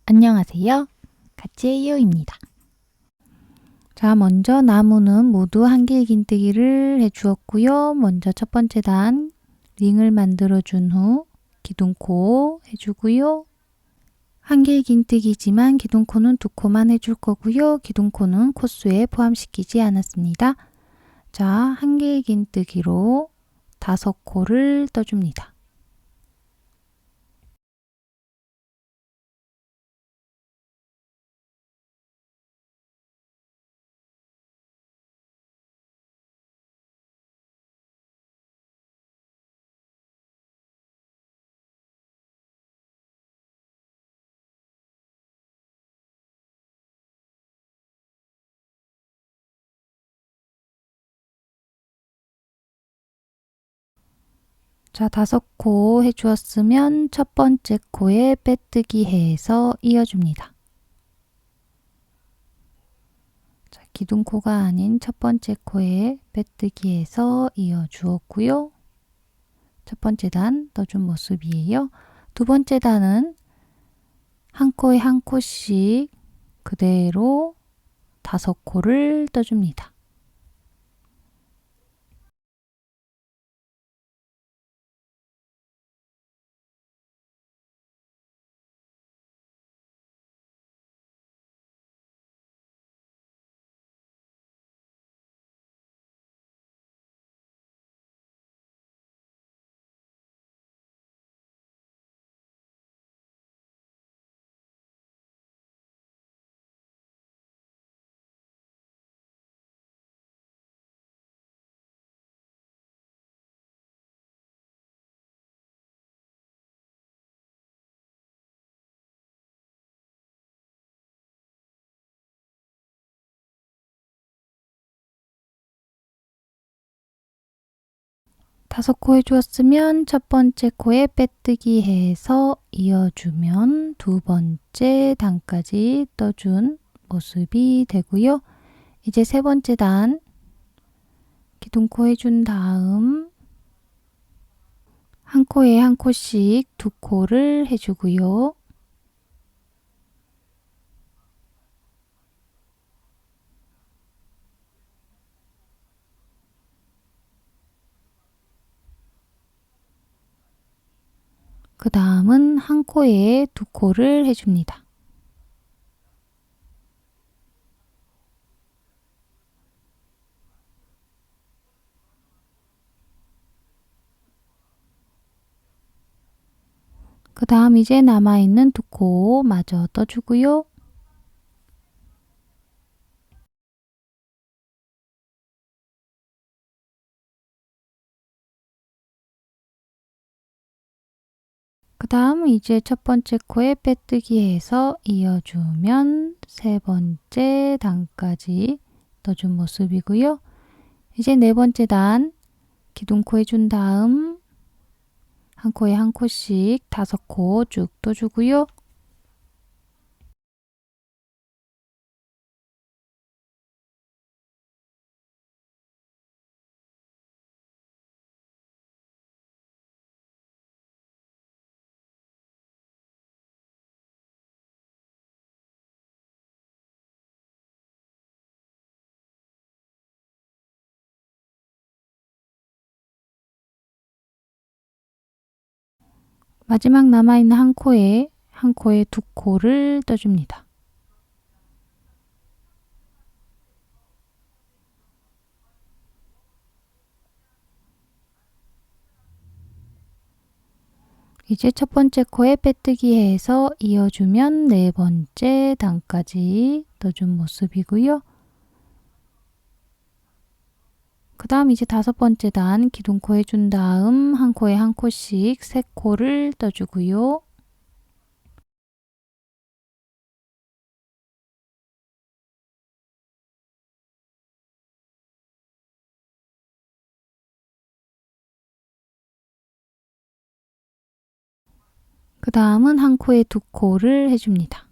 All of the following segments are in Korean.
안녕하세요. 가치예요입니다. 자, 먼저 나무는 모두 한길긴뜨기를 해주었고요. 먼저 첫 번째 단 링을 만들어 준 후 기둥코 해주고요. 한길긴뜨기지만 기둥코는 2코만 해줄 거고요. 기둥코는 코수에 포함시키지 않았습니다. 자, 한길긴뜨기로 5코를 떠줍니다. 자, 5코 해주었으면 첫 번째 코에 빼뜨기 해서 이어줍니다. 자, 기둥코가 아닌 첫 번째 코에 빼뜨기 해서 이어주었고요. 첫 번째 단 떠준 모습이에요. 두 번째 단은 한 코에 한 코씩 그대로 5코를 떠줍니다. 다섯 코 해주었으면 첫 번째 코에 빼뜨기 해서 이어주면 두 번째 단까지 떠준 모습이 되고요. 이제 세 번째 단 기둥코 해준 다음 한 코에 한 코씩 2코를 해주고요. 그 다음은 한 코에 2코를 해줍니다. 그 다음 이제 남아있는 2코 마저 떠주고요. 그 다음 이제 첫 번째 코에 빼뜨기 해서 이어주면 세 번째 단까지 떠준 모습이고요. 이제 네 번째 단 기둥코 해준 다음 한 코에 한 코씩 5코 쭉 떠주고요. 마지막 남아있는 한 코에 2코를 떠줍니다. 이제 첫 번째 코에 빼뜨기 해서 이어주면 네 번째 단까지 떠준 모습이고요. 그 다음 이제 5번째 단 기둥코 해준 다음 한 코에 한 코씩 3코를 떠주고요. 그 다음은 한 코에 2코를 해줍니다.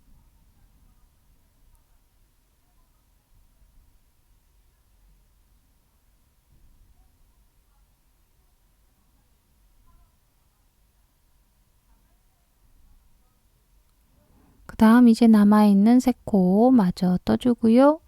그 다음 이제 남아있는 세 코 마저 떠주고요.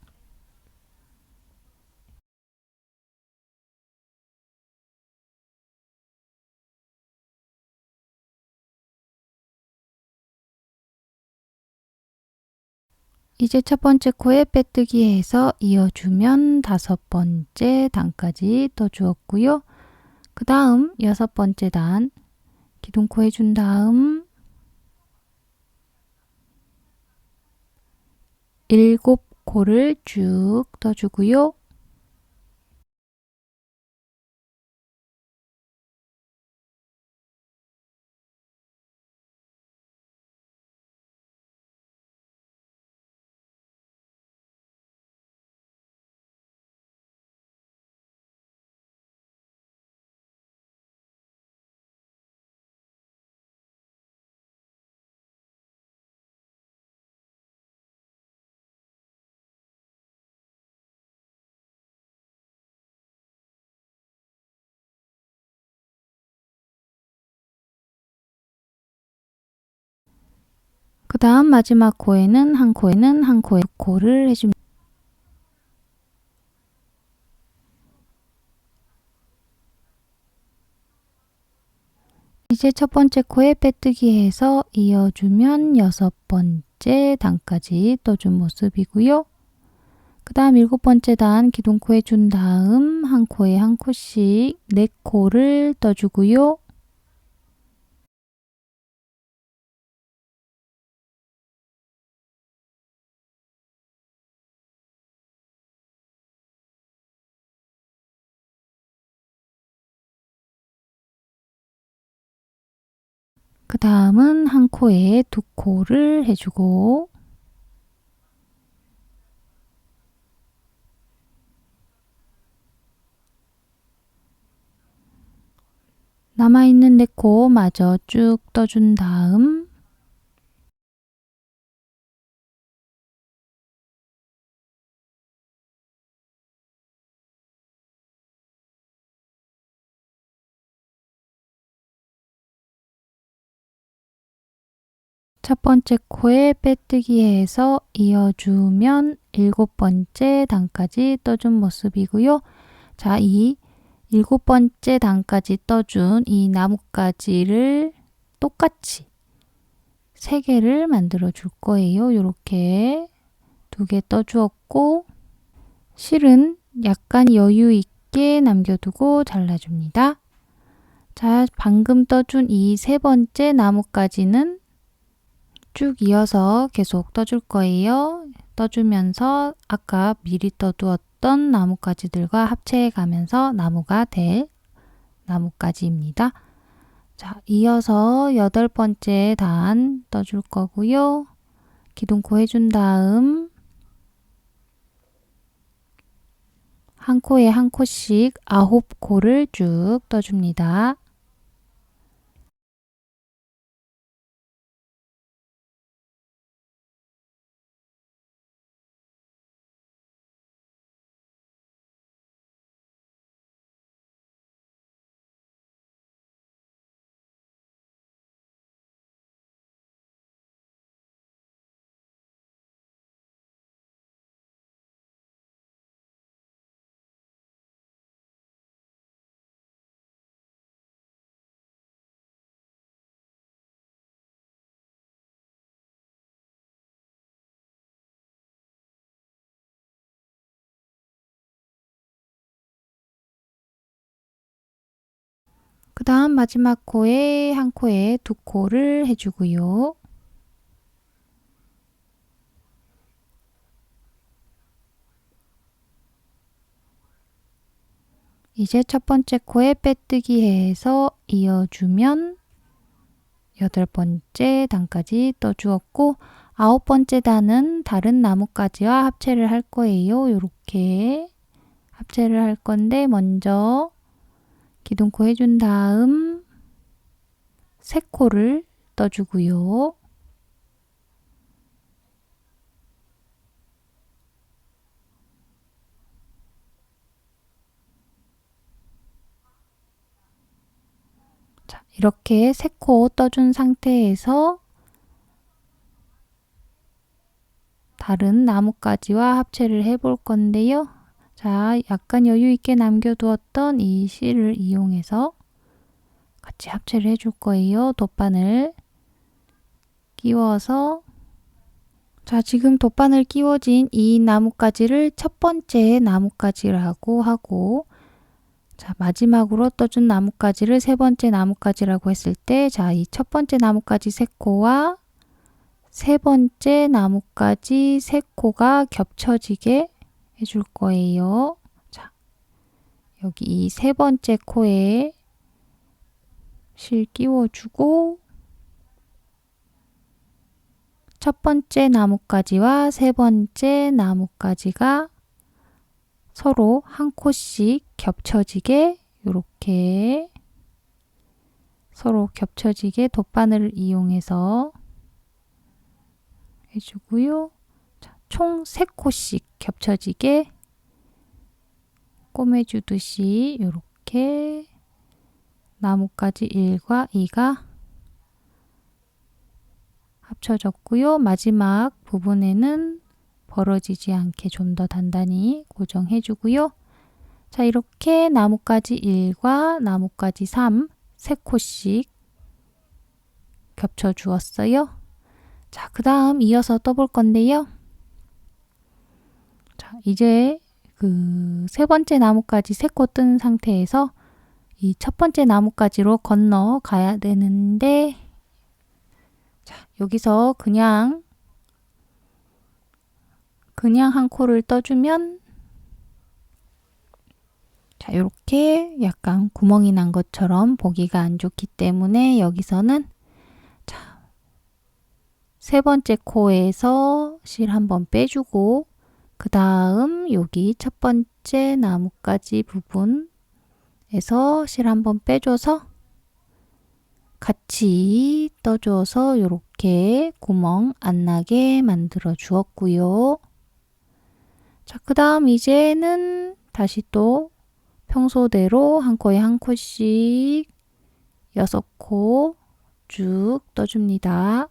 이제 첫 번째 코에 빼뜨기 해서 이어주면 다섯 번째 단까지 떠주었고요. 그 다음 여섯 번째 단 기둥코 해준 다음 일곱 코를 쭉 떠주고요. 그 다음 마지막 코에는 한 코에 두 코를 해줍니다. 이제 첫 번째 코에 빼뜨기 해서 이어주면 여섯 번째 단까지 떠준 모습이고요. 그 다음 일곱 번째 단 기둥코 해준 다음 한 코에 한 코씩 네 코를 떠주고요. 그 다음은 한 코에 두 코를 해주고 남아있는 네 코 마저 쭉 떠준 다음 첫 번째 코에 빼뜨기 해서 이어주면 일곱 번째 단까지 떠준 모습이고요. 자, 이 일곱 번째 단까지 떠준 이 나뭇가지를 똑같이 세 개를 만들어 줄 거예요. 이렇게 두 개 떠주었고 실은 약간 여유 있게 남겨두고 잘라줍니다. 자, 방금 떠준 이 세 번째 나뭇가지는 쭉 이어서 계속 떠줄 거예요. 떠주면서 아까 미리 떠두었던 나뭇가지들과 합체해 가면서 나무가 될 나뭇가지입니다. 자, 이어서 여덟 번째 단 떠줄 거고요. 기둥코 해준 다음 한 코에 한 코씩 아홉 코를 쭉 떠줍니다. 그 다음 마지막 코에 한 코에 두 코를 해주고요. 이제 첫 번째 코에 빼뜨기 해서 이어주면 여덟 번째 단까지 떠주었고 아홉 번째 단은 다른 나뭇가지와 합체를 할 거예요. 이렇게 합체를 할 건데 먼저 기둥코 해준 다음 세 코를 떠주고요. 자, 이렇게 세 코 떠준 상태에서 다른 나뭇가지와 합체를 해 볼 건데요. 자, 약간 여유 있게 남겨두었던 이 실을 이용해서 같이 합체를 해줄 거예요. 돗바늘 끼워서 자, 지금 돗바늘 끼워진 이 나뭇가지를 첫 번째 나뭇가지라고 하고 자, 마지막으로 떠준 나뭇가지를 세 번째 나뭇가지라고 했을 때 자, 이 첫 번째 나뭇가지 세 코와 세 번째 나뭇가지 세 코가 겹쳐지게 해줄 거예요. 자, 여기 이 세 번째 코에 실 끼워주고 첫 번째 나뭇가지와 세 번째 나뭇가지가 서로 한 코씩 겹쳐지게 이렇게 서로 겹쳐지게 돗바늘을 이용해서 해주고요. 자, 총 3코씩 겹쳐지게 꼬매주듯이 이렇게 나뭇가지 1과 2가 합쳐졌고요. 마지막 부분에는 벌어지지 않게 좀 더 단단히 고정해 주고요. 자, 이렇게 나뭇가지 1과 나뭇가지 3, 3코씩 겹쳐 주었어요. 자, 그 다음 이어서 떠볼 건데요. 자, 이제 그 세 번째 나뭇가지 3코 뜬 상태에서 이 첫 번째 나뭇가지로 건너 가야 되는데 자, 여기서 그냥 한 코를 떠주면 자, 이렇게 약간 구멍이 난 것처럼 보기가 안 좋기 때문에 여기서는 자, 세 번째 코에서 실 한번 빼주고 그 다음 여기 첫 번째 나뭇가지 부분에서 실 한번 빼줘서 같이 떠줘서 이렇게 구멍 안 나게 만들어 주었고요. 자, 그 다음 이제는 다시 또 평소대로 한 코에 한 코씩 6코 쭉 떠줍니다.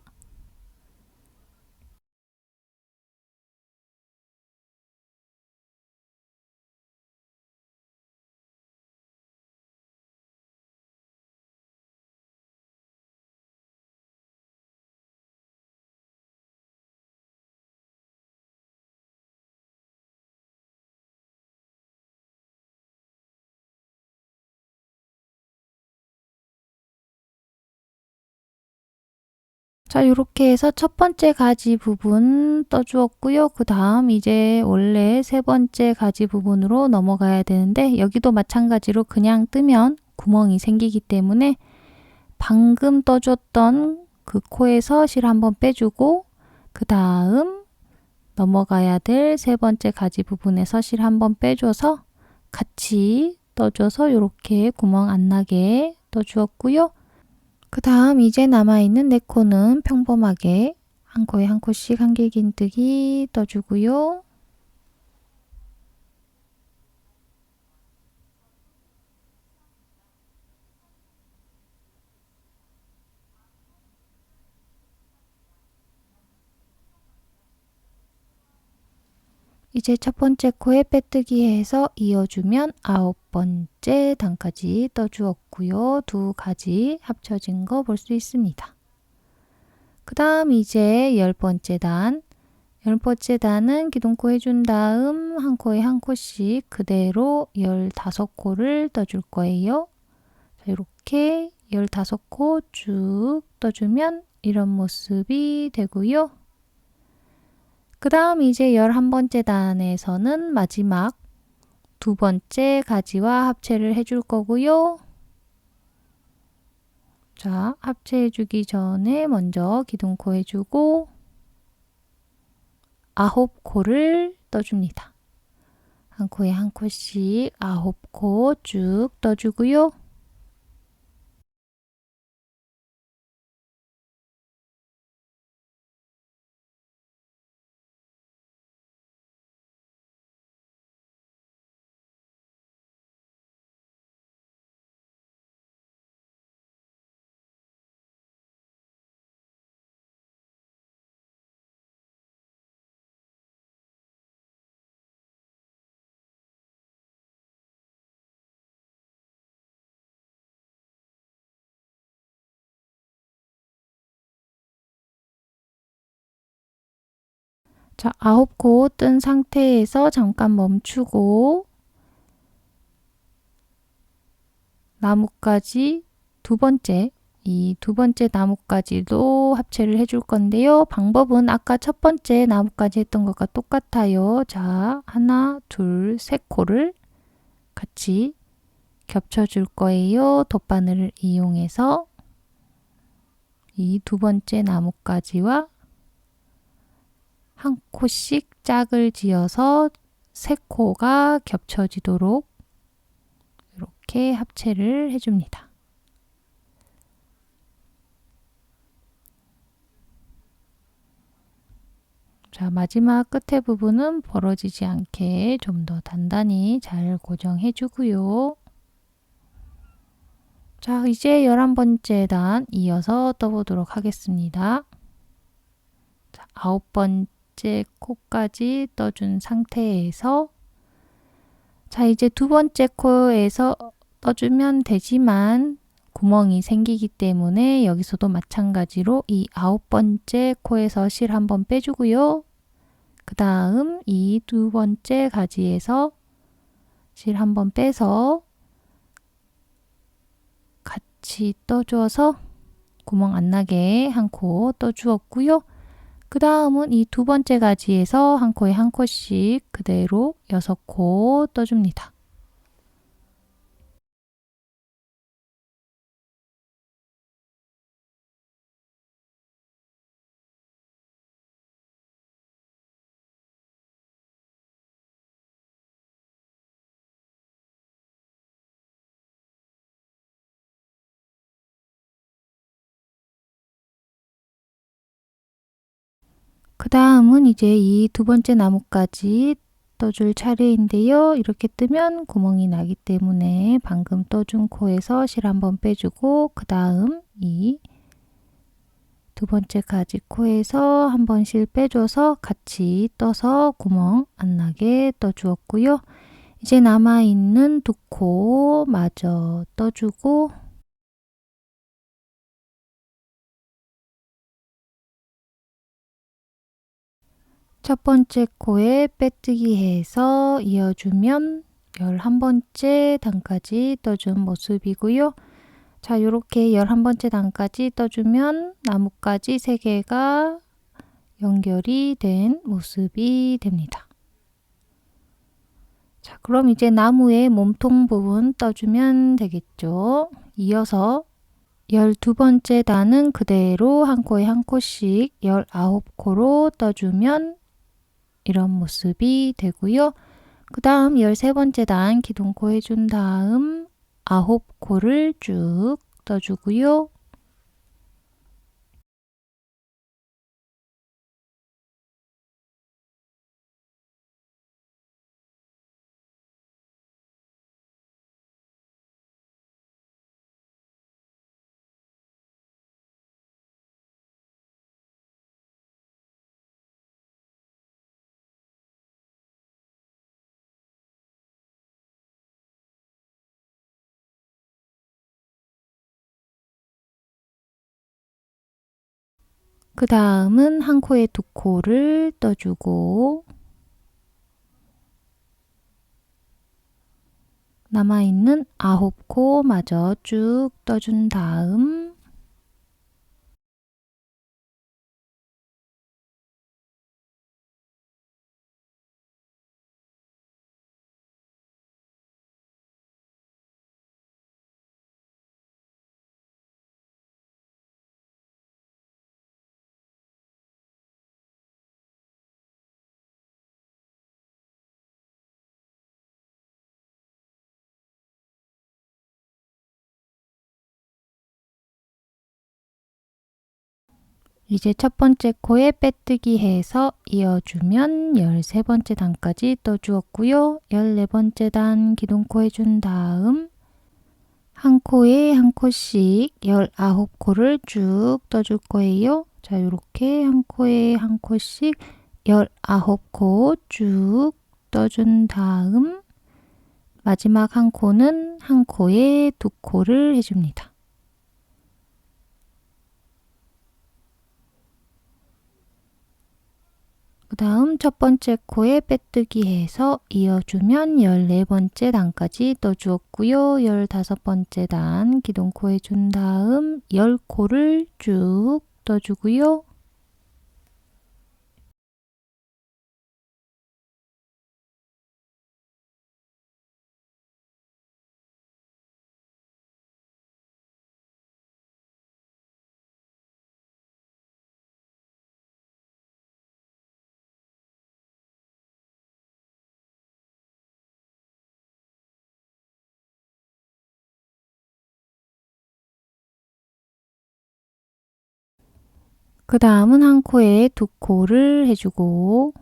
자, 이렇게 해서 첫 번째 가지 부분 떠주었고요. 그 다음 이제 원래 세 번째 가지 부분으로 넘어가야 되는데 여기도 마찬가지로 그냥 뜨면 구멍이 생기기 때문에 방금 떠줬던 그 코에서 실 한번 빼주고 그 다음 넘어가야 될 세 번째 가지 부분에서 실 한번 빼줘서 같이 떠줘서 이렇게 구멍 안 나게 떠주었고요. 그 다음 이제 남아있는 4코는 평범하게 한 코에 한 코씩 한길긴뜨기 떠주고요. 이제 첫 번째 코에 빼뜨기 해서 이어주면 9번째 단까지 떠주었고요. 2가지 합쳐진 거 볼 수 있습니다. 그 다음 이제 10번째 단. 10번째 단은 기둥코 해준 다음 한 코에 한 코씩 그대로 15코를 떠줄 거예요. 자, 이렇게 15코 쭉 떠주면 이런 모습이 되고요. 그 다음 이제 11번째 단에서는 마지막 두 번째 가지와 합체를 해줄 거고요. 자, 합체해 주기 전에 먼저 기둥코 해주고 9코를 떠줍니다. 한 코에 한 코씩 9코 쭉 떠주고요. 자, 9코 뜬 상태에서 잠깐 멈추고 나뭇가지 두 번째, 이 두 번째 나뭇가지도 합체를 해줄 건데요. 방법은 아까 첫 번째 나뭇가지 했던 것과 똑같아요. 자, 하나, 둘, 세 코를 같이 겹쳐줄 거예요. 돗바늘을 이용해서 이 두 번째 나뭇가지와 한 코씩 짝을 지어서 세 코가 겹쳐지도록 이렇게 합체를 해줍니다. 자, 마지막 끝에 부분은 벌어지지 않게 좀 더 단단히 잘 고정해 주고요. 자, 이제 11번째 단 이어서 떠보도록 하겠습니다. 자, 9번째 코까지 떠준 상태에서 자, 이제 두 번째 코에서 떠주면 되지만 구멍이 생기기 때문에 여기서도 마찬가지로 이 9번째 코에서 실 한번 빼주고요. 그 다음 이 두 번째 가지에서 실 한번 빼서 같이 떠줘서 구멍 안 나게 한 코 떠주었고요. 그 다음은 이 두 번째 가지에서 한 코에 한 코씩 그대로 6코 떠줍니다. 그 다음은 이제 이 두 번째 나뭇가지 떠줄 차례인데요. 이렇게 뜨면 구멍이 나기 때문에 방금 떠준 코에서 실 한번 빼주고 그 다음 이 두 번째 가지 코에서 한 번 실 빼줘서 같이 떠서 구멍 안 나게 떠주었고요. 이제 남아있는 두 코 마저 떠주고 첫 번째 코에 빼뜨기 해서 이어주면 11번째 단까지 떠준 모습이고요. 자, 이렇게 11번째 단까지 떠주면 나뭇가지 3개가 연결이 된 모습이 됩니다. 자, 그럼 이제 나무의 몸통 부분 떠주면 되겠죠. 이어서 12번째 단은 그대로 한 코에 한 코씩 19코로 떠주면 이런 모습이 되고요. 그 다음 13번째 단 기둥코 해준 다음 9코를 쭉 떠주고요. 그 다음은 한 코에 두 코를 떠주고 남아있는 9코 마저 쭉 떠준 다음 이제 첫 번째 코에 빼뜨기 해서 이어주면 13번째 단까지 떠주었고요. 14번째 단 기둥코 해준 다음 한 코에 한 코씩 19코를 쭉 떠줄 거예요. 자, 이렇게 한 코에 한 코씩 19코 쭉 떠준 다음 마지막 한 코는 한 코에 두 코를 해줍니다. 그 다음 첫 번째 코에 빼뜨기 해서 이어주면 14번째 단까지 떠주었고요. 15번째 단 기둥코 해준 다음 10코를 쭉 떠주고요. 그 다음은 한 코에 2코를 해주고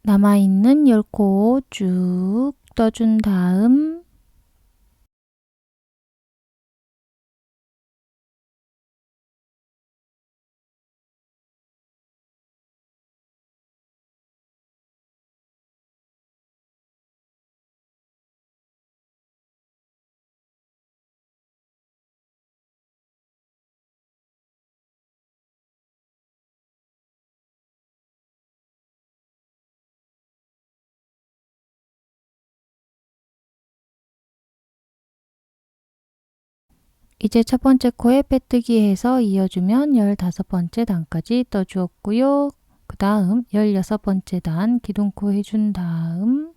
남아있는 10코 쭉 떠준 다음 이제 첫 번째 코에 빼뜨기 해서 이어주면 15번째 단까지 떠주었고요. 그 다음 16번째 단 기둥코 해준 다음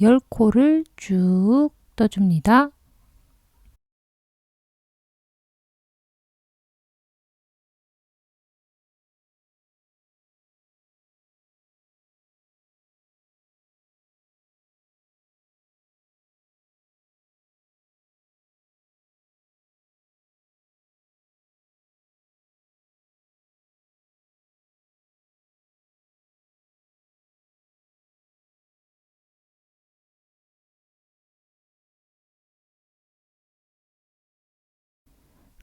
10코를 쭉 떠줍니다.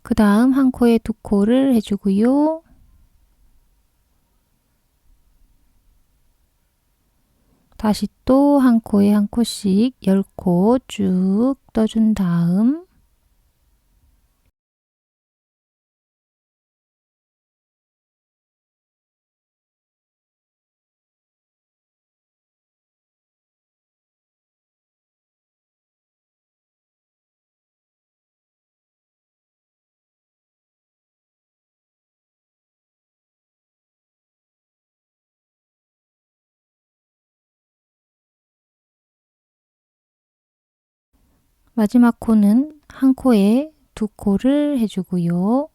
그 다음 한 코에 2코를 해주고요. 다시 또 한 코에 한 코씩 10코 쭉 떠준 다음 마지막 코는 한 코에 2코를 해주고요.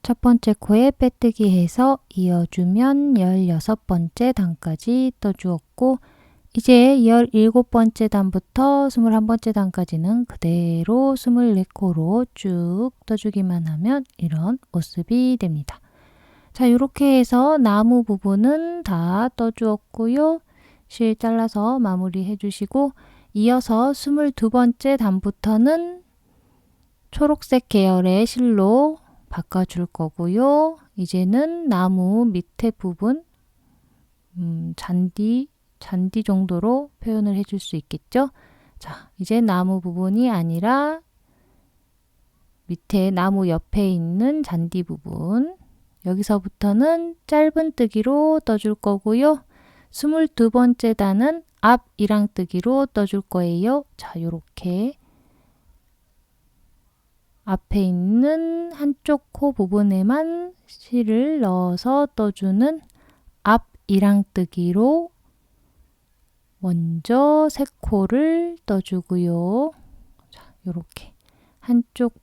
첫 번째 코에 빼뜨기 해서 이어주면 16번째 단까지 떠주었고 이제 17번째 단부터 21번째 단까지는 그대로 24코로 쭉 떠주기만 하면 이런 모습이 됩니다. 자, 이렇게 해서 나무 부분은 다 떠주었고요. 실 잘라서 마무리 해주시고 이어서 22번째 단부터는 초록색 계열의 실로 바꿔줄 거고요. 이제는 나무 밑에 부분 잔디 정도로 표현을 해줄 수 있겠죠. 자, 이제 나무 부분이 아니라 밑에 나무 옆에 있는 잔디 부분 여기서부터는 짧은 뜨기로 떠줄 거고요. 22번째 단은 앞 이랑뜨기로 떠줄 거예요. 자, 요렇게 앞에 있는 한쪽 코 부분에만 실을 넣어서 떠주는 앞 이랑뜨기로 먼저 3코를 떠주고요. 자, 요렇게 한쪽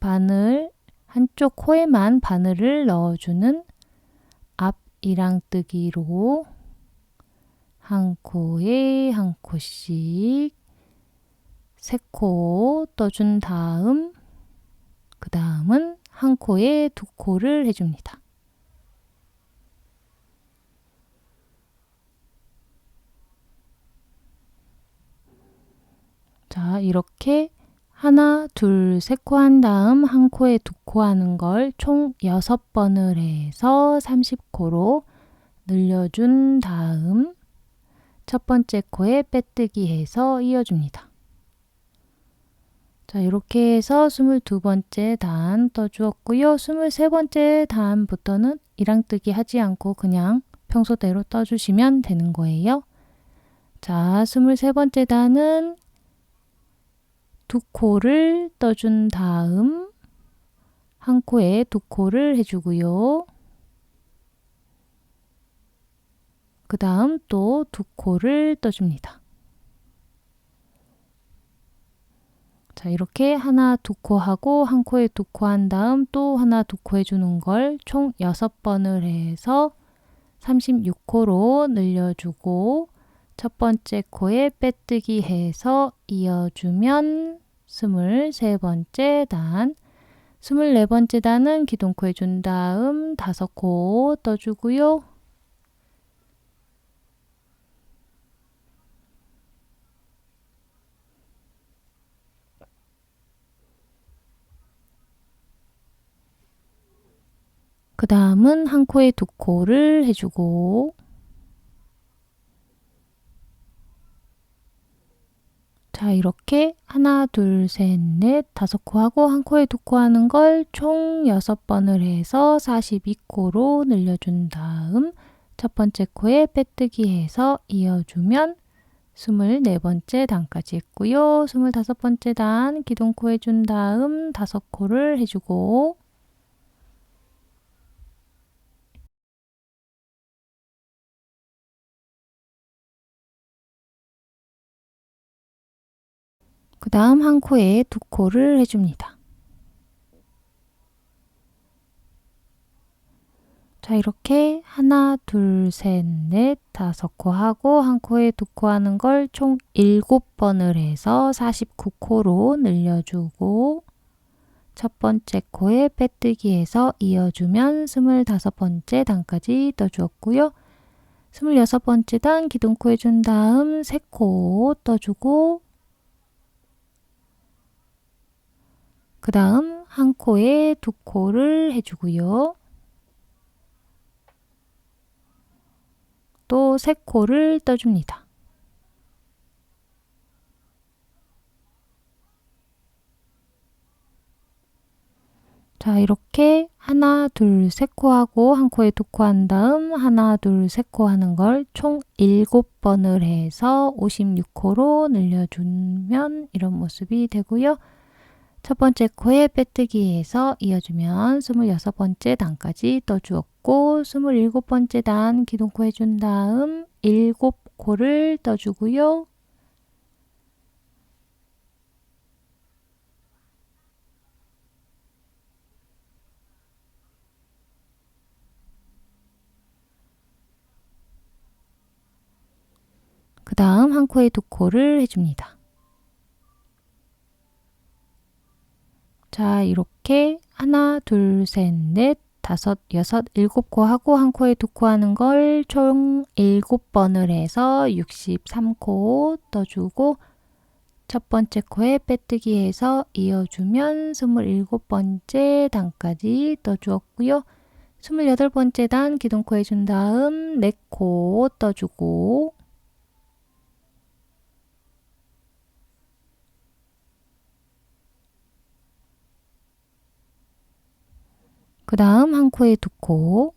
코에만 바늘을 넣어주는 앞 이랑뜨기로 한 코에 한 코씩 3코 떠준 다음 그 다음은 한 코에 2코를 해줍니다. 자, 이렇게 하나, 둘, 3코 한 다음 한 코에 2코 하는 걸 총 6번을 해서 30코로 늘려준 다음 첫 번째 코에 빼뜨기 해서 이어줍니다. 자, 이렇게 해서 22번째 단 떠주었고요. 23번째 단부터는 이랑뜨기 하지 않고 그냥 평소대로 떠주시면 되는 거예요. 자, 23번째 단은 두 코를 떠준 다음 한 코에 두 코를 해주고요. 그 다음 또 두 코를 떠줍니다. 자, 이렇게 하나 두 코 하고 한 코에 두 코 한 다음 또 하나 두 코 해주는 걸 총 6번을 해서 36코로 늘려주고 첫 번째 코에 빼뜨기 해서 이어주면 23번째 단, 24번째 단은 기둥코 해준 다음 5코 떠주고요. 그 다음은 한 코에 두 코를 해주고 자, 이렇게 하나, 둘, 셋, 넷, 5코 하고 한 코에 두 코 하는 걸 총 6번을 해서 42코로 늘려준 다음 첫 번째 코에 빼뜨기 해서 이어주면 24번째 단까지 했고요. 25번째 단 기둥코 해준 다음 5코를 해주고 그 다음 한 코에 두 코를 해줍니다. 자, 이렇게 하나, 둘, 셋, 넷, 5코 하고 한 코에 두 코 하는 걸 총 7번을 해서 49코로 늘려주고 첫 번째 코에 빼뜨기 해서 이어주면 25번째 단까지 떠주었고요. 26번째 단 기둥코 해준 다음 3코 떠주고 그 다음 한 코에 두 코를 해주고요. 또 3코를 떠줍니다. 자, 이렇게 하나, 둘, 3코 하고 한 코에 두 코 한 다음 하나, 둘, 3코 하는 걸 총 7번을 해서 56코로 늘려주면 이런 모습이 되고요. 첫 번째 코에 빼뜨기 해서 이어주면 26번째 단까지 떠주었고 27번째 단 기둥코 해준 다음 7코를 떠주고요. 그 다음 한 코에 두 코를 해줍니다. 자, 이렇게 하나, 둘, 셋, 넷, 5, 6, 7코 하고 한 코에 두 코 하는 걸 총 7번을 해서 63코 떠주고 첫 번째 코에 빼뜨기 해서 이어주면 27번째 단까지 떠주었고요. 28번째 단 기둥코 해준 다음 4코 떠주고 그 다음 한 코에 두 코,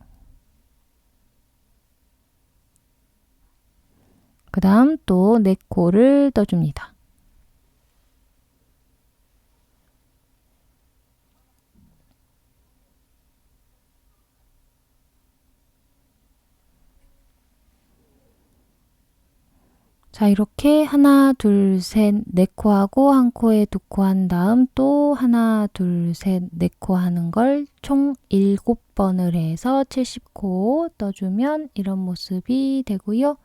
그 다음 또 4코를 떠줍니다. 자, 이렇게 하나, 둘, 셋, 4코 하고 한 코에 두 코 한 다음 또 하나, 둘, 셋, 4코 하는 걸 총 7번을 해서 70코 떠주면 이런 모습이 되고요.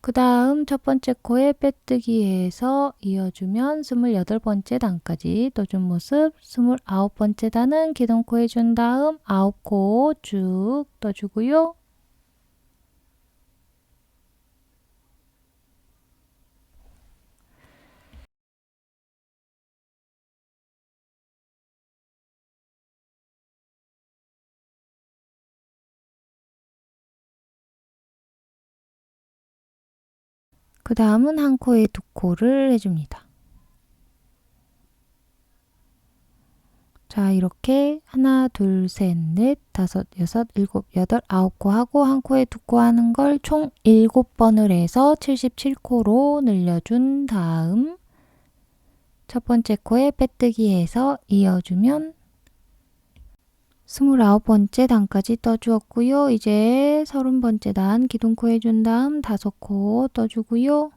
그 다음 첫 번째 코에 빼뜨기 해서 이어주면 28번째 단까지 떠준 모습 29번째 단은 기둥코 해준 다음 9코 쭉 떠주고요. 그 다음은 한 코에 두 코를 해줍니다. 자, 이렇게 하나, 둘, 셋, 넷, 다섯, 여섯, 일곱, 여덟, 아홉 코 하고 한 코에 두 코 하는 걸 총 7번을 해서 77코로 늘려준 다음 첫 번째 코에 빼뜨기해서 이어주면 29번째 단까지 떠주었고요. 이제 30번째 단 기둥코 해준 다음 5코 떠주고요.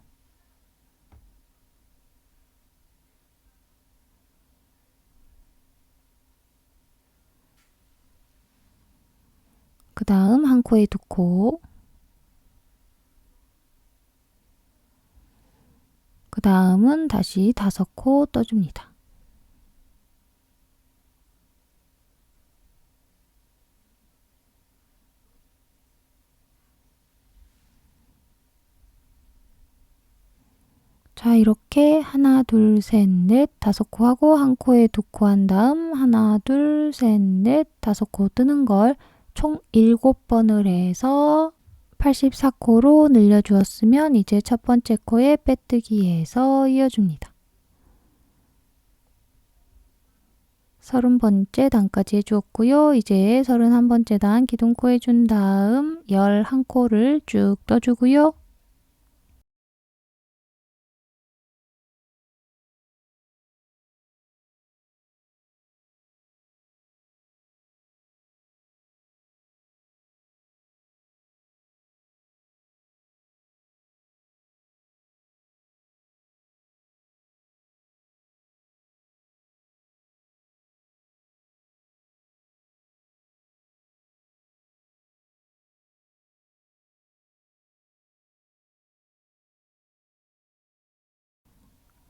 그 다음 한 코에 2코, 그 다음은 다시 5코 떠줍니다. 자, 이렇게 하나, 둘, 셋, 넷, 5코 하고 한 코에 2코 한 다음 하나, 둘, 셋, 넷, 5코 뜨는 걸 총 7번을 해서 84코로 늘려주었으면 이제 첫 번째 코에 빼뜨기해서 이어줍니다. 30번째 단까지 해주었고요. 이제 31번째 단 기둥코 해준 다음 11코를 쭉 떠주고요.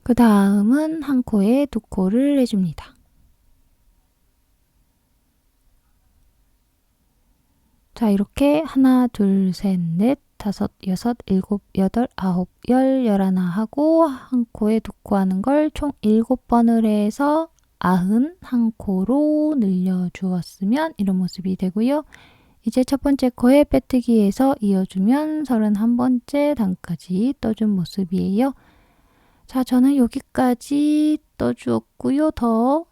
그 다음은 한 코에 2코를 해줍니다. 자, 이렇게 하나, 둘, 셋, 넷, 다섯, 여섯, 일곱, 여덟, 아홉, 열, 열하나 하고 한 코에 2코 하는 걸 총 7번을 해서 91코로 늘려주었으면 이런 모습이 되고요. 이제 첫 번째 코에 빼뜨기해서 이어주면 31번째 단까지 떠준 모습이에요. 자, 저는 여기까지 떠주었고요. 더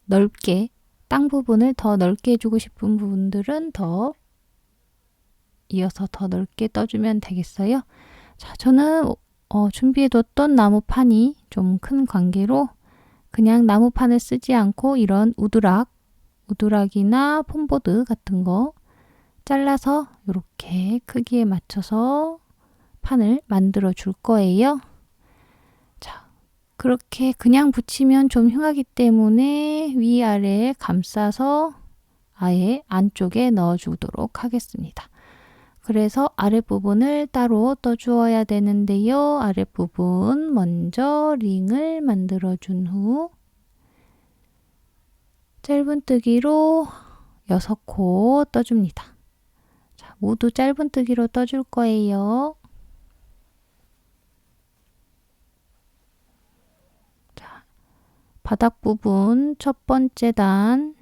넓게 땅 부분을 더 넓게 해주고 싶은 분들은 더 이어서 더 넓게 떠주면 되겠어요. 자, 저는 준비해뒀던 나무판이 좀 큰 관계로 그냥 나무판을 쓰지 않고 이런 우드락이나 폼보드 같은 거 잘라서 이렇게 크기에 맞춰서 판을 만들어 줄 거예요. 자, 그렇게 그냥 붙이면 좀 흉하기 때문에 위아래 감싸서 아예 안쪽에 넣어 주도록 하겠습니다. 그래서 아랫부분을 따로 떠주어야 되는데요. 아랫부분 먼저 링을 만들어 준 후 짧은뜨기로 6코 떠줍니다. 자, 모두 짧은뜨기로 떠줄 거예요. 자, 바닥 부분 첫 번째 단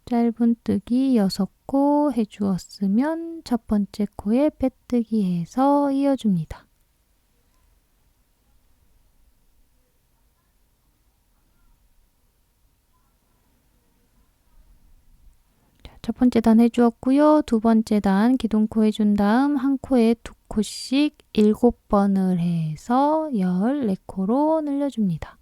짧은뜨기 6코 해주었으면 첫 번째 코에 빼뜨기 해서 이어줍니다. 첫 번째 단 해주었고요. 두 번째 단 기둥코 해준 다음 한 코에 2코씩 7번을 해서 14코로 늘려줍니다.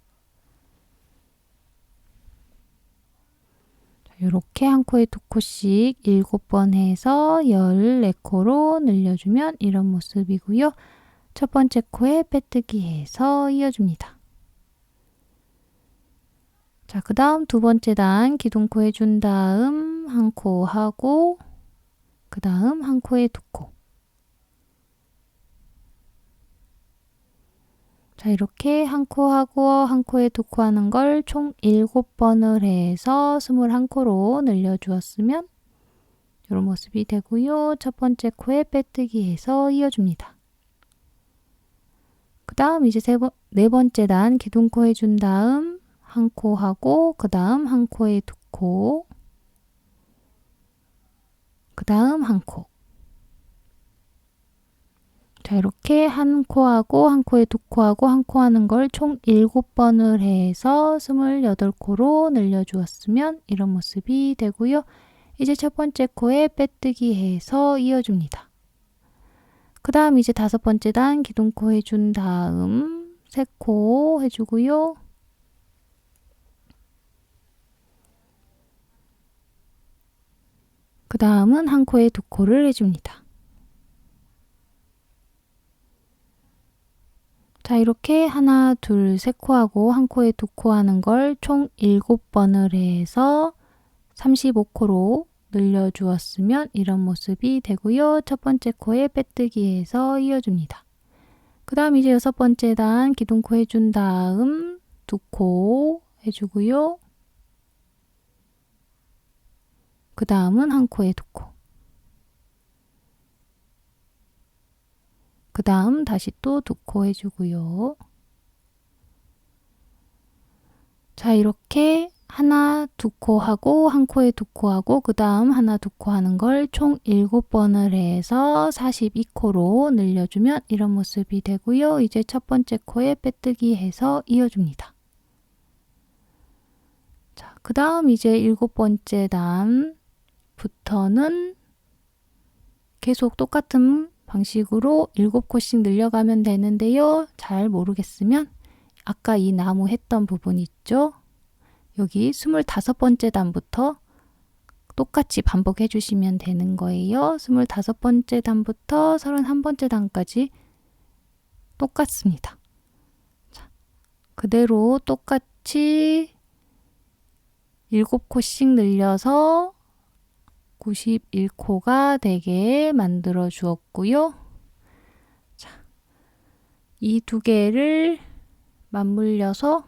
이렇게 한 코에 2코씩 7번 해서 14코로 늘려주면 이런 모습이고요. 첫 번째 코에 빼뜨기 해서 이어줍니다. 자, 그 다음 두 번째 단 기둥코 해준 다음 한 코 하고 그 다음 한 코에 2코. 자, 이렇게 한 코 하고 한 코에 2코 하는 걸 총 7번을 해서 21코로 늘려주었으면 이런 모습이 되고요. 첫 번째 코에 빼뜨기 해서 이어줍니다. 그 다음 이제 네 번째 단 기둥코 해준 다음 한 코 하고 그 다음 한 코에 2코, 그 다음 한 코. 자, 이렇게 한 코하고 한 코에 두 코하고 한 코 하는 걸 총 7번을 해서 28코로 늘려주었으면 이런 모습이 되고요. 이제 첫 번째 코에 빼뜨기 해서 이어줍니다. 그 다음 이제 5번째 단 기둥코 해준 다음 3코 해주고요. 그 다음은 한 코에 2코를 해줍니다. 자, 이렇게 하나, 둘, 3코하고 한 코에 2코 하는 걸 총 7번을 해서 35코로 늘려주었으면 이런 모습이 되고요. 첫 번째 코에 빼뜨기 해서 이어줍니다. 그 다음 이제 6번째 단 기둥코 해준 다음 2코 해주고요. 그 다음은 한 코에 2코. 그 다음 다시 또 2코 해주고요. 자, 이렇게 하나, 2코 하고 한 코에 2코 하고 그 다음 하나, 2코 하는 걸 총 7번을 해서 42코로 늘려주면 이런 모습이 되고요. 이제 첫 번째 코에 빼뜨기 해서 이어줍니다. 자, 그 다음 이제 7번째 단부터는 계속 똑같은 방식으로 7코씩 늘려가면 되는데요. 잘 모르겠으면 아까 이 나무 했던 부분 있죠? 여기 25번째 단부터 똑같이 반복해 주시면 되는 거예요. 25번째 단부터 31번째 단까지 똑같습니다. 자, 그대로 똑같이 7코씩 늘려서 91코가 되게 만들어 주었고요. 자, 이 두 개를 맞물려서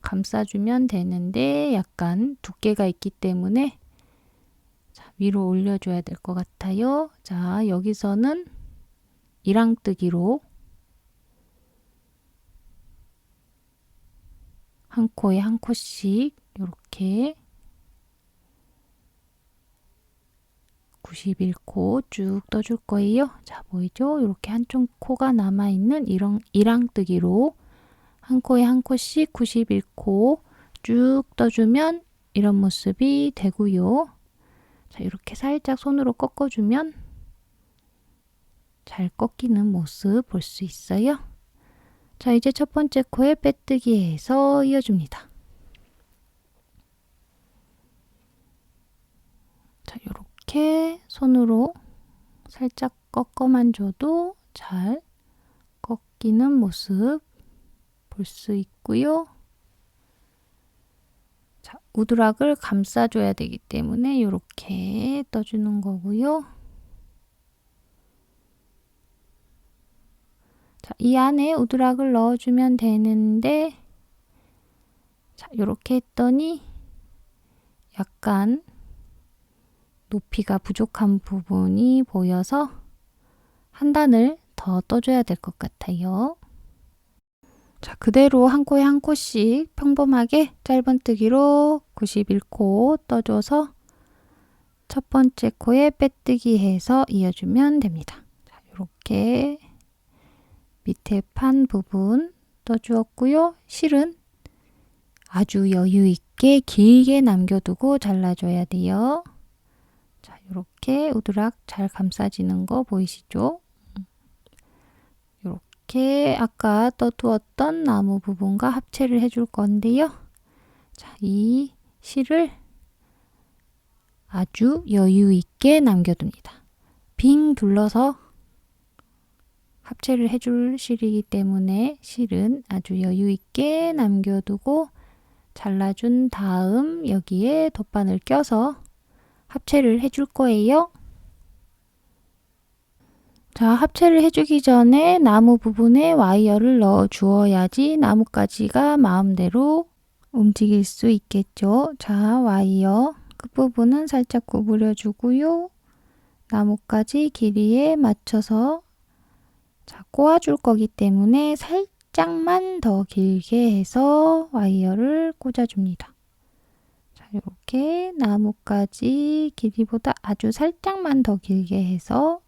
감싸주면 되는데 약간 두께가 있기 때문에 자, 위로 올려줘야 될 것 같아요. 자, 여기서는 이랑뜨기로 한 코에 한 코씩 이렇게 91코 쭉 떠줄 거예요. 자, 보이죠? 이렇게 한쪽 코가 남아있는 이런 이랑뜨기로 한 코에 한 코씩 91코 쭉 떠주면 이런 모습이 되고요. 자, 이렇게 살짝 손으로 꺾어주면 잘 꺾이는 모습 볼 수 있어요. 자, 이제 첫 번째 코에 빼뜨기 해서 이어줍니다. 자, 이렇게 손으로 살짝 꺾어만 줘도 잘 꺾이는 모습 볼 수 있고요. 자, 우드락을 감싸줘야 되기 때문에 이렇게 떠주는 거고요. 자, 이 안에 우드락을 넣어주면 되는데 자, 이렇게 했더니 약간 높이가 부족한 부분이 보여서 한 단을 더 떠줘야 될 것 같아요. 자, 그대로 한 코에 한 코씩 평범하게 짧은뜨기로 91코 떠줘서 첫 번째 코에 빼뜨기 해서 이어주면 됩니다. 자, 이렇게 밑에 판 부분 떠주었고요. 실은 아주 여유 있게 길게 남겨두고 잘라줘야 돼요. 자, 이렇게 우드락 잘 감싸지는 거 보이시죠? 이렇게 아까 떠두었던 나무 부분과 합체를 해줄 건데요. 자, 이 실을 아주 여유 있게 남겨둡니다. 빙 둘러서 합체를 해줄 실이기 때문에 실은 아주 여유 있게 남겨두고 잘라준 다음 여기에 덧바늘 껴서 합체를 해줄 거예요. 자, 합체를 해주기 전에 나무 부분에 와이어를 넣어 주어야지 나뭇가지가 마음대로 움직일 수 있겠죠. 자, 와이어 끝부분은 살짝 구부려 주고요. 나뭇가지 길이에 맞춰서 자, 꼬아줄 거기 때문에 살짝만 더 길게 해서 와이어를 꽂아줍니다. 자, 이렇게 나뭇가지 길이보다 아주 살짝만 더 길게 해서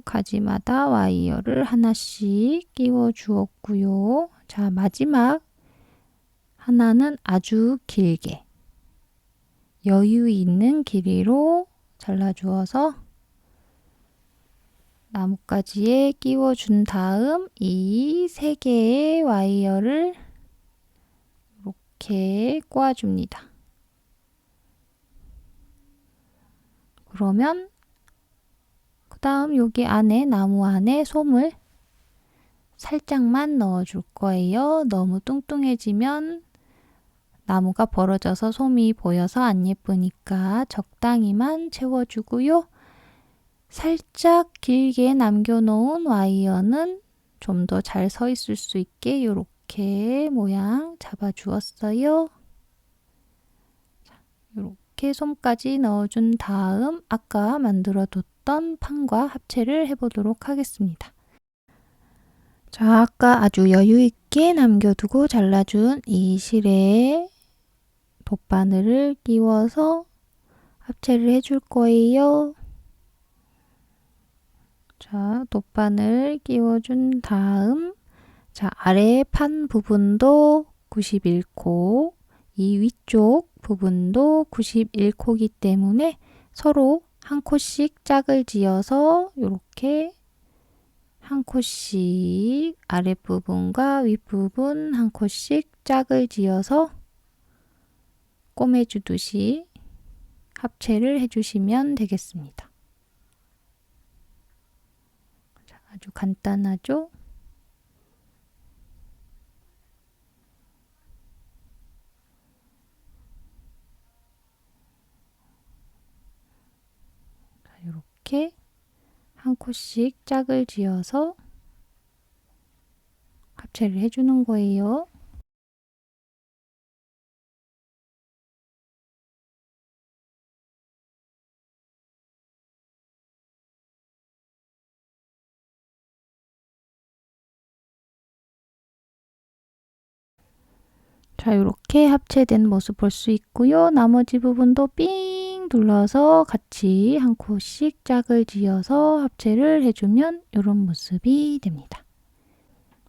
가지마다 와이어를 하나씩 끼워 주었고요. 자, 마지막 하나는 아주 길게 여유 있는 길이로 잘라 주어서 나뭇가지에 끼워 준 다음 이 3개의 와이어를 이렇게 꼬아 줍니다. 그러면 그 다음 여기 안에 나무 안에 솜을 살짝만 넣어 줄 거예요. 너무 뚱뚱해지면 나무가 벌어져서 솜이 보여서 안 예쁘니까 적당히만 채워주고요. 살짝 길게 남겨놓은 와이어는 좀 더 잘 서 있을 수 있게 이렇게 모양 잡아 주었어요. 이렇게 솜까지 넣어준 다음 아까 만들어 뒀던 판과 합체를 해보도록 하겠습니다. 자, 아까 아주 여유 있게 남겨두고 잘라준 이 실에 돗바늘을 끼워서 합체를 해줄 거예요. 자, 돗바늘 끼워준 다음 자, 아래 판 부분도 91코, 이 위쪽 부분도 91코이기 때문에 서로 한 코씩 짝을 지어서 이렇게 한 코씩 아랫부분과 윗부분 한 코씩 짝을 지어서 꼬매주듯이 합체를 해주시면 되겠습니다. 자, 아주 간단하죠? 자, 이렇게 한 코씩 짝을 지어서 합체를 해주는 거예요. 자, 이렇게 합체된 모습 볼 수 있고요. 나머지 부분도 삥 둘러서 같이 한 코씩 짝을 지어서 합체를 해주면 이런 모습이 됩니다.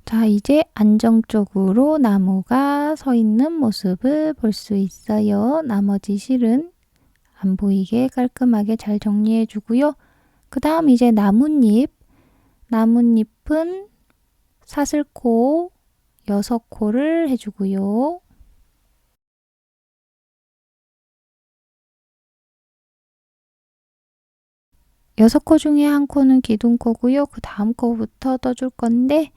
자, 이제 안정적으로 나무가 서 있는 모습을 볼 수 있어요. 나머지 실은 안 보이게 깔끔하게 잘 정리해 주고요. 그 다음 이제 나뭇잎. 나뭇잎은 사슬코 6코를 해주고요. 여섯 코 중에 한 코는 기둥코고요. 그 다음 코부터 떠줄 건데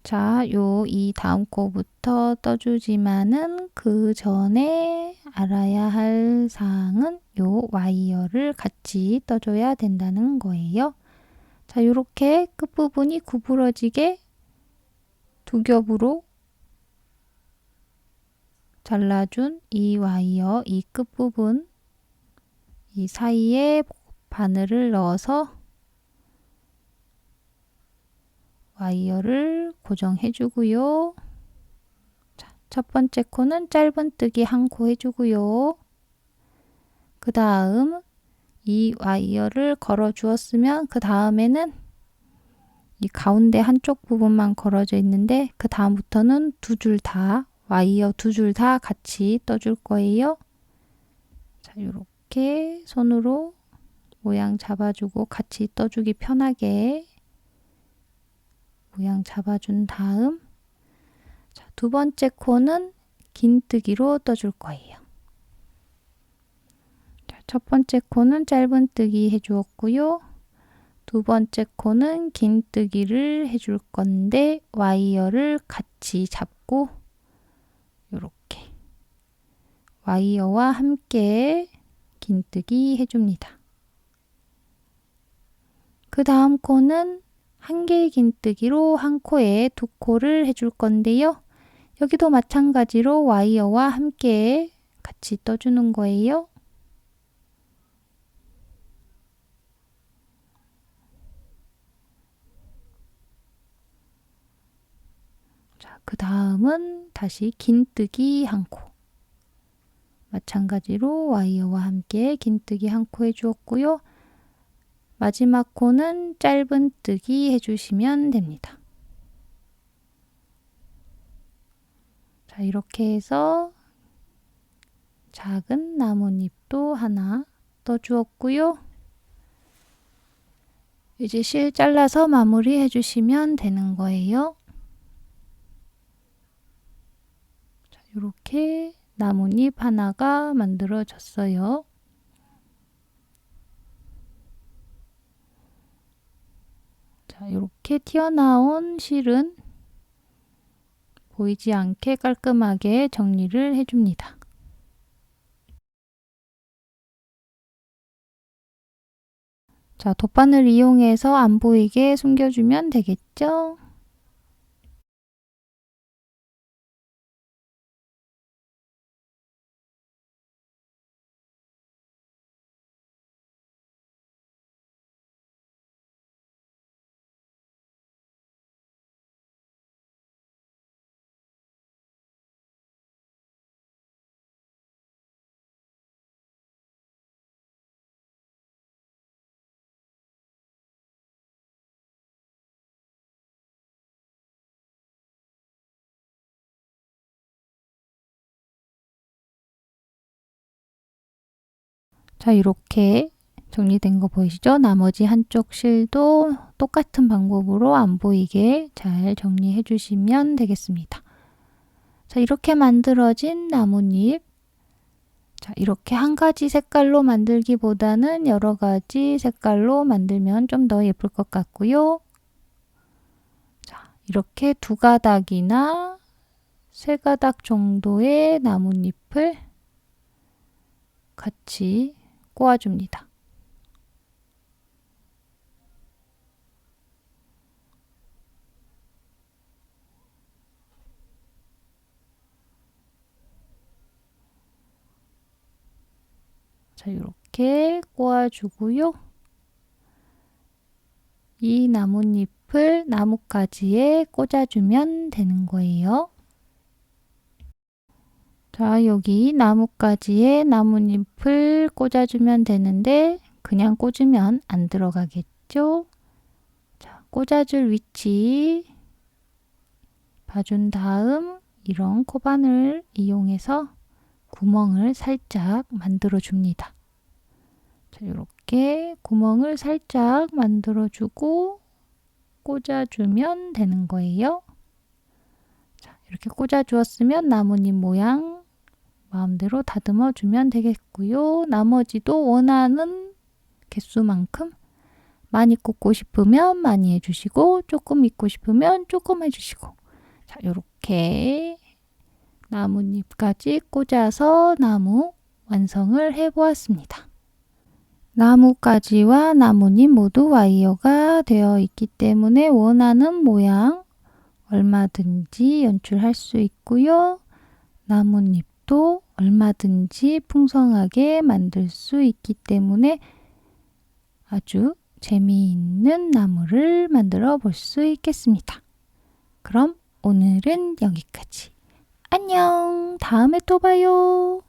자, 이 다음 코부터 떠주지만은 그 전에 알아야 할 사항은 요 와이어를 같이 떠줘야 된다는 거예요. 자, 요렇게 끝부분이 구부러지게 두 겹으로 잘라준 이 와이어, 이 끝부분, 이 사이에 바늘을 넣어서 와이어를 고정해 주고요. 자, 첫 번째 코는 짧은뜨기 한 코 해주고요. 그 다음 이 와이어를 걸어 주었으면 그 다음에는 이 가운데 한쪽 부분만 걸어져 있는데 그 다음부터는 두 줄 다 와이어 두 줄 다 같이 떠줄 거예요. 자, 이렇게 손으로 모양 잡아주고 같이 떠주기 편하게 모양 잡아준 다음 자, 두 번째 코는 긴뜨기로 떠줄 거예요. 자, 첫 번째 코는 짧은뜨기 해주었고요. 두 번째 코는 긴뜨기를 해줄 건데 와이어를 같이 잡고 이렇게 와이어와 함께 긴뜨기 해줍니다. 그 다음 코는 한 개의 긴뜨기로 한 코에 두 코를 해줄 건데요. 여기도 마찬가지로 와이어와 함께 같이 떠주는 거예요. 자, 그 다음은 다시 긴뜨기 한 코. 마찬가지로 와이어와 함께 긴뜨기 한 코 해주었고요. 마지막 코는 짧은뜨기 해주시면 됩니다. 자, 이렇게 해서 작은 나뭇잎도 하나 떠주었고요. 이제 실 잘라서 마무리 해주시면 되는 거예요. 자, 이렇게 나뭇잎 하나가 만들어졌어요. 자, 이렇게 튀어나온 실은 보이지 않게 깔끔하게 정리를 해줍니다. 자, 돗바늘 이용해서 안 보이게 숨겨주면 되겠죠? 자, 이렇게 정리된 거 보이시죠? 나머지 한쪽 실도 똑같은 방법으로 안 보이게 잘 정리해 주시면 되겠습니다. 자, 이렇게 만들어진 나뭇잎. 자, 이렇게 한 가지 색깔로 만들기보다는 여러 가지 색깔로 만들면 좀 더 예쁠 것 같고요. 자, 이렇게 2가닥이나 3가닥 정도의 나뭇잎을 같이 꼬아줍니다. 자, 이렇게 꼬아주고요. 이 나뭇잎을 나뭇가지에 꽂아주면 되는 거예요. 자, 여기 나뭇가지에 나뭇잎을 꽂아주면 되는데 그냥 꽂으면 안 들어가겠죠? 자, 꽂아줄 위치 봐준 다음 이런 코바늘 이용해서 구멍을 살짝 만들어 줍니다. 자, 이렇게 구멍을 살짝 만들어 주고 꽂아주면 되는 거예요. 자, 이렇게 꽂아 주었으면 나뭇잎 모양 마음대로 다듬어 주면 되겠고요. 나머지도 원하는 개수만큼 많이 꽂고 싶으면 많이 해주시고 조금 입고 싶으면 조금 해주시고, 자, 이렇게 나뭇잎까지 꽂아서 나무 완성을 해 보았습니다. 나뭇가지와 나뭇잎 모두 와이어가 되어 있기 때문에 원하는 모양 얼마든지 연출할 수 있고요. 나뭇잎도 얼마든지 풍성하게 만들 수 있기 때문에 아주 재미있는 나무를 만들어 볼 수 있겠습니다. 그럼 오늘은 여기까지. 안녕! 다음에 또 봐요.